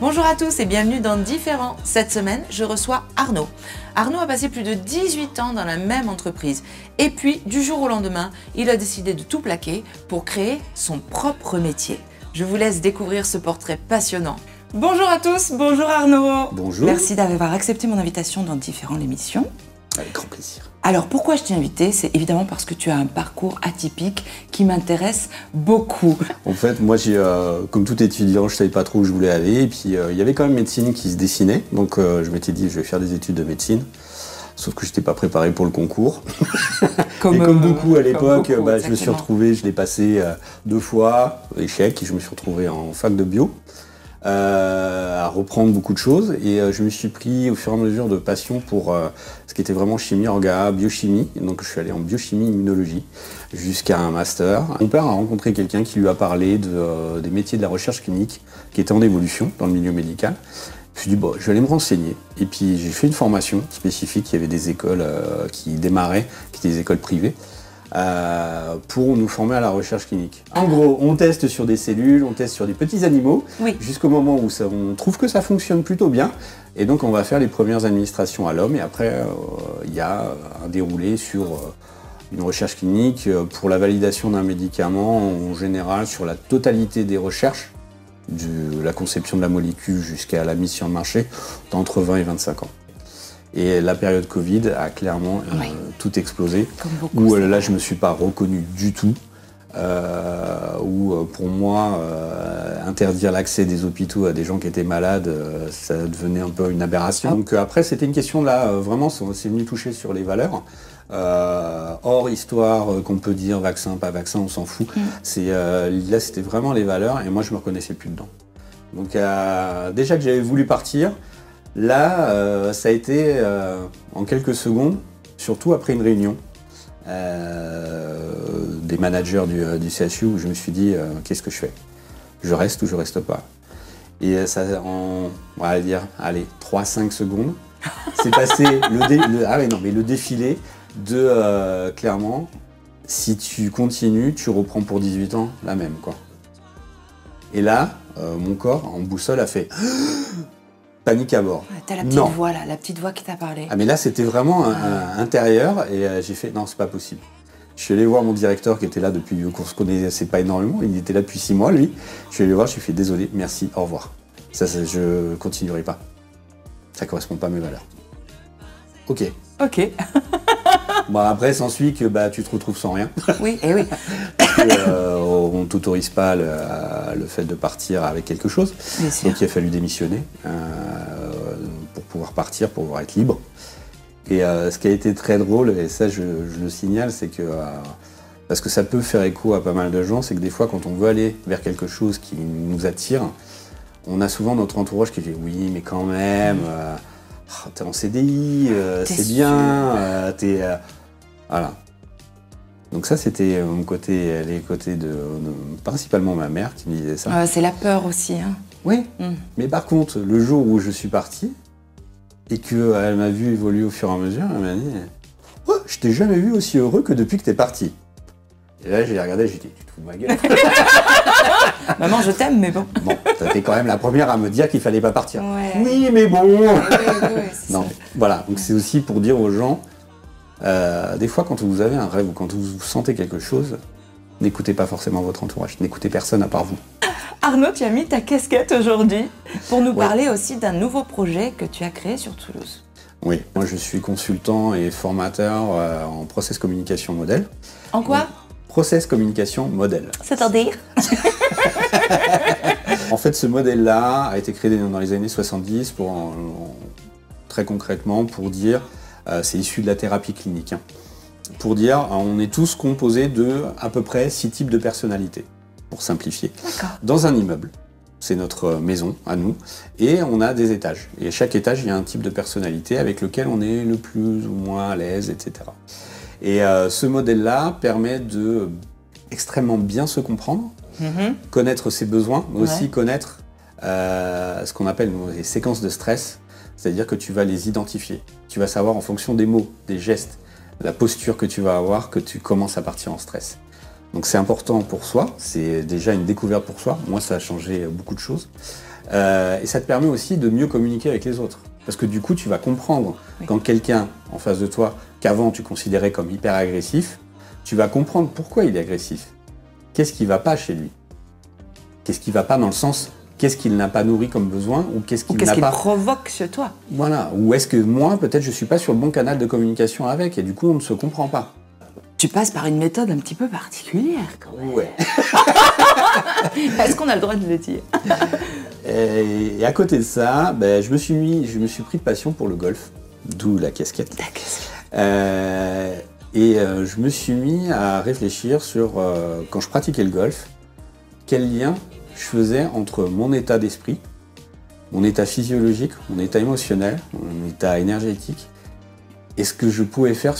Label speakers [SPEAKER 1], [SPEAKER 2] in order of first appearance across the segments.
[SPEAKER 1] Bonjour à tous et bienvenue dans Différents. Cette semaine, je reçois Arnaud. Arnaud a passé plus de 18 ans dans la même entreprise. Et puis, du jour au lendemain, il a décidé de tout plaquer pour créer son propre métier. Je vous laisse découvrir ce portrait passionnant. Bonjour à tous, bonjour Arnaud.
[SPEAKER 2] Bonjour.
[SPEAKER 1] Merci d'avoir accepté mon invitation dans Différents l'émission.
[SPEAKER 2] Avec grand plaisir.
[SPEAKER 1] Alors pourquoi je t'ai invité? C'est évidemment parce que tu as un parcours atypique qui m'intéresse beaucoup.
[SPEAKER 2] En fait, moi, comme tout étudiant, je ne savais pas trop où je voulais aller. Et puis, il y avait quand même médecine qui se dessinait. Donc, je m'étais dit, je vais faire des études de médecine. Sauf que je n'étais pas préparé pour le concours. Comme beaucoup à l'époque, je me suis retrouvé, je l'ai passé 2 fois, échec, et je me suis retrouvé en fac de bio. À reprendre beaucoup de choses et je me suis pris au fur et à mesure de passion pour ce qui était vraiment chimie orga, biochimie. Et donc je suis allé en biochimie immunologie jusqu'à un master. Mon père a rencontré quelqu'un qui lui a parlé des métiers de la recherche clinique qui étaient en évolution dans le milieu médical. Je me suis dit, bon, je vais aller me renseigner. Et puis j'ai fait une formation spécifique. Il y avait des écoles qui démarraient, qui étaient des écoles privées. Pour nous former à la recherche clinique. En gros, on teste sur des cellules, on teste sur des petits animaux, jusqu'au moment où on trouve que ça fonctionne plutôt bien. Et donc on va faire les premières administrations à l'homme. Et après, il y a un déroulé sur une recherche clinique pour la validation d'un médicament, en général sur la totalité des recherches, de la conception de la molécule jusqu'à la mise sur le marché, d'entre 20 et 25 ans. Et la période Covid a clairement tout explosé, où là je ne me suis pas reconnu du tout, où pour moi interdire l'accès des hôpitaux à des gens qui étaient malades, ça devenait un peu une aberration. Donc après c'était une question là, vraiment c'est venu toucher sur les valeurs. Hors histoire qu'on peut dire vaccin, pas vaccin, on s'en fout. Là c'était vraiment les valeurs et moi je me reconnaissais plus dedans. Donc déjà que j'avais voulu partir, là, ça a été en quelques secondes, surtout après une réunion des managers du CHU où je me suis dit qu'est-ce que je fais? Je reste ou je reste pas? Et ça, on va dire, allez, 3-5 secondes, c'est passé le défilé de clairement, si tu continues, tu reprends pour 18 ans la même, quoi. Et là, mon corps en boussole a fait panique à bord.
[SPEAKER 1] T'as la petite voix là, la petite voix qui t'a parlé.
[SPEAKER 2] Ah mais là c'était vraiment intérieur et j'ai fait non c'est pas possible. Je suis allé voir mon directeur qui était là depuis qu'on se connaissait pas énormément, il était là depuis 6 mois lui. Je suis allé voir, je lui ai fait désolé, merci, au revoir. Je continuerai pas. Ça correspond pas à mes valeurs. Ok. Bon après s'ensuit que tu te retrouves sans rien.
[SPEAKER 1] Oui, et oui.
[SPEAKER 2] On ne t'autorise pas le fait de partir avec quelque chose. Donc il a fallu démissionner pour pouvoir partir, pour pouvoir être libre. Et ce qui a été très drôle, et ça je le signale, c'est que, parce que ça peut faire écho à pas mal de gens, c'est que des fois quand on veut aller vers quelque chose qui nous attire, on a souvent notre entourage qui dit oui mais quand même, t'es en CDI, c'est bien, voilà. Donc ça, c'était les côtés de principalement ma mère qui me disait ça.
[SPEAKER 1] C'est la peur aussi. Hein.
[SPEAKER 2] Oui, mais par contre, le jour où je suis parti et qu'elle m'a vu évoluer au fur et à mesure, elle m'a dit oh, « Je t'ai jamais vu aussi heureux que depuis que t'es parti. » Et là, j'ai regardé, j'ai dit « Tu te fous de ma gueule ?»
[SPEAKER 1] Maman, je t'aime, mais bon.
[SPEAKER 2] Bon, t'étais quand même la première à me dire qu'il fallait pas partir.
[SPEAKER 1] Ouais.
[SPEAKER 2] Oui, mais bon.
[SPEAKER 1] Oui,
[SPEAKER 2] non, voilà. Donc c'est aussi pour dire aux gens. Des fois, quand vous avez un rêve ou quand vous sentez quelque chose, n'écoutez pas forcément votre entourage, n'écoutez personne à part vous.
[SPEAKER 1] Arnaud, tu as mis ta casquette aujourd'hui pour nous parler aussi d'un nouveau projet que tu as créé sur Toulouse.
[SPEAKER 2] Oui, moi je suis consultant et formateur en process communication modèle.
[SPEAKER 1] En quoi?
[SPEAKER 2] Donc, process communication modèle.
[SPEAKER 1] C'est-à-dire?
[SPEAKER 2] En fait, ce modèle-là a été créé dans les années 70 très concrètement pour dire c'est issu de la thérapie clinique. Pour dire, on est tous composés de à peu près 6 types de personnalités, pour simplifier. Dans un immeuble, c'est notre maison à nous, et on a des étages. Et à chaque étage, il y a un type de personnalité avec lequel on est le plus ou moins à l'aise, etc. Et ce modèle-là permet de extrêmement bien se comprendre, connaître ses besoins, mais aussi connaître ce qu'on appelle les séquences de stress. C'est-à-dire que tu vas les identifier. Tu vas savoir en fonction des mots, des gestes, la posture que tu vas avoir, que tu commences à partir en stress. Donc c'est important pour soi, c'est déjà une découverte pour soi. Moi, ça a changé beaucoup de choses. Et ça te permet aussi de mieux communiquer avec les autres. Parce que du coup, tu vas comprendre quand quelqu'un en face de toi, qu'avant tu considérais comme hyper agressif, tu vas comprendre pourquoi il est agressif. Qu'est-ce qui ne va pas chez lui? Qu'est-ce qui ne va pas dans le sens, qu'est-ce qu'il n'a pas nourri comme besoin ou qu'est-ce qu'il
[SPEAKER 1] provoque chez toi?
[SPEAKER 2] Voilà. Ou est-ce que moi, peut-être, je ne suis pas sur le bon canal de communication avec et du coup, on ne se comprend pas.
[SPEAKER 1] Tu passes par une méthode un petit peu particulière quand même.
[SPEAKER 2] Ouais.
[SPEAKER 1] Est-ce qu'on a le droit de le dire?
[SPEAKER 2] Et à côté de ça, ben, je me suis pris de passion pour le golf, d'où la casquette. Je me suis mis à réfléchir sur, quand je pratiquais le golf, quel lien je faisais entre mon état d'esprit, mon état physiologique, mon état émotionnel, mon état énergétique, et ce que je pouvais faire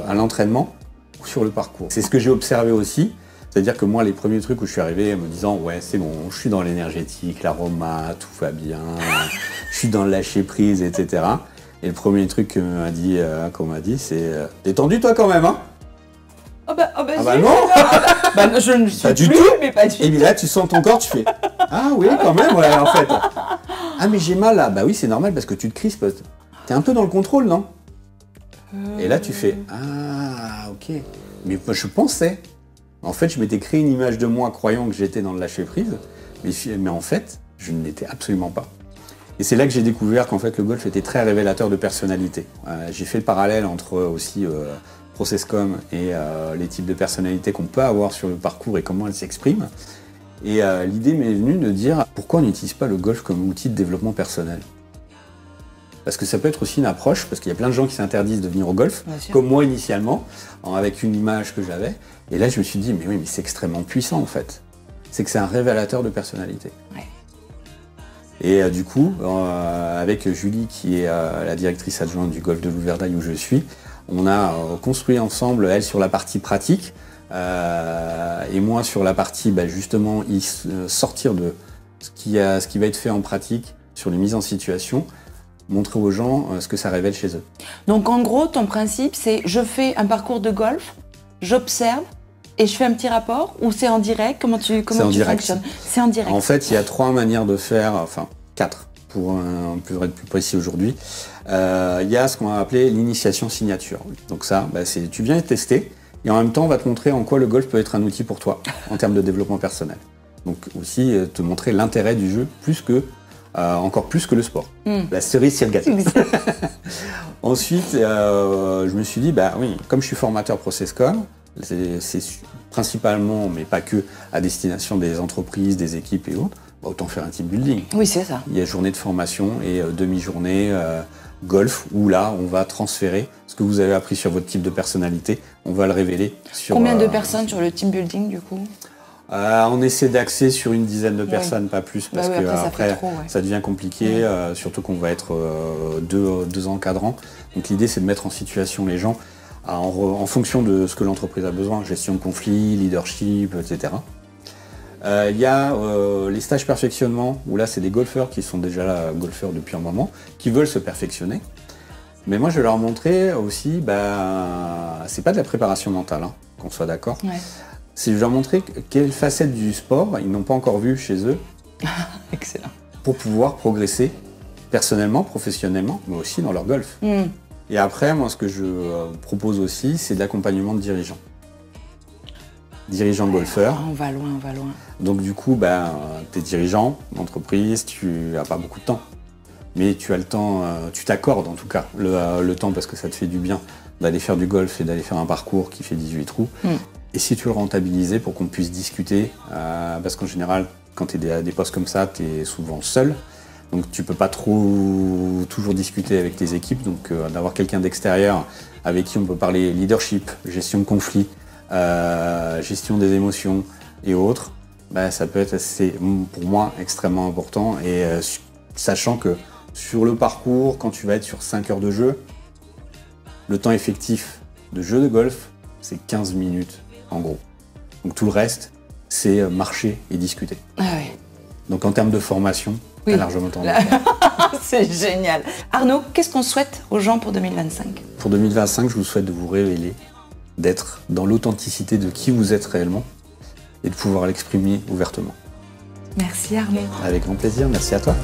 [SPEAKER 2] à l'entraînement ou sur le parcours. C'est ce que j'ai observé aussi. C'est-à-dire que moi, les premiers trucs où je suis arrivé me disant « Ouais, c'est bon, je suis dans l'énergétique, l'aroma, tout va bien, je suis dans le lâcher-prise, etc. » Et le premier truc qu'on m'a dit, c'est « Détendu toi quand même, hein ?»
[SPEAKER 1] Ah bah
[SPEAKER 2] non
[SPEAKER 1] je ne suis
[SPEAKER 2] pas du
[SPEAKER 1] plus,
[SPEAKER 2] tout.
[SPEAKER 1] Mais pas du tout.
[SPEAKER 2] Et bien là, tu sens ton corps, tu fais « Ah oui, quand même, ouais, en fait. »« Ah mais j'ai mal là. » Bah oui, c'est normal parce que tu te crispes. T'es un peu dans le contrôle, non? Et là, tu fais « Ah, ok. » Mais moi, je pensais. En fait, je m'étais créé une image de moi croyant que j'étais dans le lâcher-prise, mais en fait, je ne l'étais absolument pas. Et c'est là que j'ai découvert qu'en fait, le golf était très révélateur de personnalité. J'ai fait le parallèle entre aussi Processcom et les types de personnalités qu'on peut avoir sur le parcours et comment elles s'expriment. Et l'idée m'est venue de dire pourquoi on n'utilise pas le golf comme outil de développement personnel? Parce que ça peut être aussi une approche, parce qu'il y a plein de gens qui s'interdisent de venir au golf, comme moi initialement, avec une image que j'avais. Et là, je me suis dit, mais oui, mais c'est extrêmement puissant en fait. C'est que c'est un révélateur de personnalité.
[SPEAKER 1] Ouais.
[SPEAKER 2] Et du coup, avec Julie, qui est la directrice adjointe du golf de Louverdaille où je suis, on a construit ensemble, elle sur la partie pratique, et moi sur la partie, justement, sortir de ce qui va être fait en pratique sur les mises en situation, montrer aux gens ce que ça révèle chez eux.
[SPEAKER 1] Donc en gros, ton principe, c'est je fais un parcours de golf, j'observe et je fais un petit rapport ou c'est en direct? Comment tu fonctionnes? C'est en direct.
[SPEAKER 2] En fait, il y a 3 manières de faire, enfin 4 pour être plus précis aujourd'hui. Il y a ce qu'on va appeler l'initiation signature. Donc ça, c'est tu viens tester et en même temps on va te montrer en quoi le golf peut être un outil pour toi en termes de développement personnel. Donc aussi te montrer l'intérêt du jeu encore plus que le sport. La cerise sur le gâteau. Ensuite, je me suis dit, oui, comme je suis formateur Processcom, c'est principalement, mais pas que, à destination des entreprises, des équipes et autres, autant faire un team building.
[SPEAKER 1] Oui, c'est ça.
[SPEAKER 2] Il y a journée de formation et demi-journée golf, où là, on va transférer ce que vous avez appris sur votre type de personnalité, on va le révéler sur...
[SPEAKER 1] Combien de personnes sur le team building, du coup?
[SPEAKER 2] On essaie d'axer sur une dizaine de personnes, pas plus, parce que après ça devient compliqué, surtout qu'on va être deux encadrants. Donc l'idée, c'est de mettre en situation les gens en fonction de ce que l'entreprise a besoin, gestion de conflits, leadership, etc. Il y a les stages perfectionnement, où là, c'est des golfeurs qui sont déjà là, golfeurs depuis un moment, qui veulent se perfectionner. Mais moi, je vais leur montrer aussi, c'est pas de la préparation mentale, qu'on soit d'accord.
[SPEAKER 1] Ouais.
[SPEAKER 2] C'est de leur montrer quelle facette du sport ils n'ont pas encore vu chez eux.
[SPEAKER 1] Excellent.
[SPEAKER 2] Pour pouvoir progresser personnellement, professionnellement, mais aussi dans leur golf. Et après, moi, ce que je propose aussi, c'est de l'accompagnement de dirigeants. Dirigeants golfeurs.
[SPEAKER 1] On va loin, on va loin.
[SPEAKER 2] Donc du coup, t'es dirigeant d'entreprise, tu n'as pas beaucoup de temps. Mais tu as le temps, tu t'accordes en tout cas le temps parce que ça te fait du bien d'aller faire du golf et d'aller faire un parcours qui fait 18 trous. Et si tu le rentabilisais pour qu'on puisse discuter, parce qu'en général, quand tu es à des postes comme ça, tu es souvent seul. Donc tu peux pas toujours discuter avec tes équipes. Donc d'avoir quelqu'un d'extérieur avec qui on peut parler leadership, gestion de conflits, gestion des émotions et autres, ça peut être pour moi extrêmement important. Et sachant que sur le parcours, quand tu vas être sur 5 heures de jeu, le temps effectif de jeu de golf, c'est 15 minutes. En gros. Donc tout le reste, c'est marcher et discuter.
[SPEAKER 1] Ah ouais.
[SPEAKER 2] Donc en termes de formation, t'as largement le temps.
[SPEAKER 1] C'est génial. Arnaud, qu'est-ce qu'on souhaite aux gens pour 2025?
[SPEAKER 2] Pour 2025, je vous souhaite de vous révéler, d'être dans l'authenticité de qui vous êtes réellement et de pouvoir l'exprimer ouvertement.
[SPEAKER 1] Merci Arnaud.
[SPEAKER 2] Avec grand plaisir, merci à toi.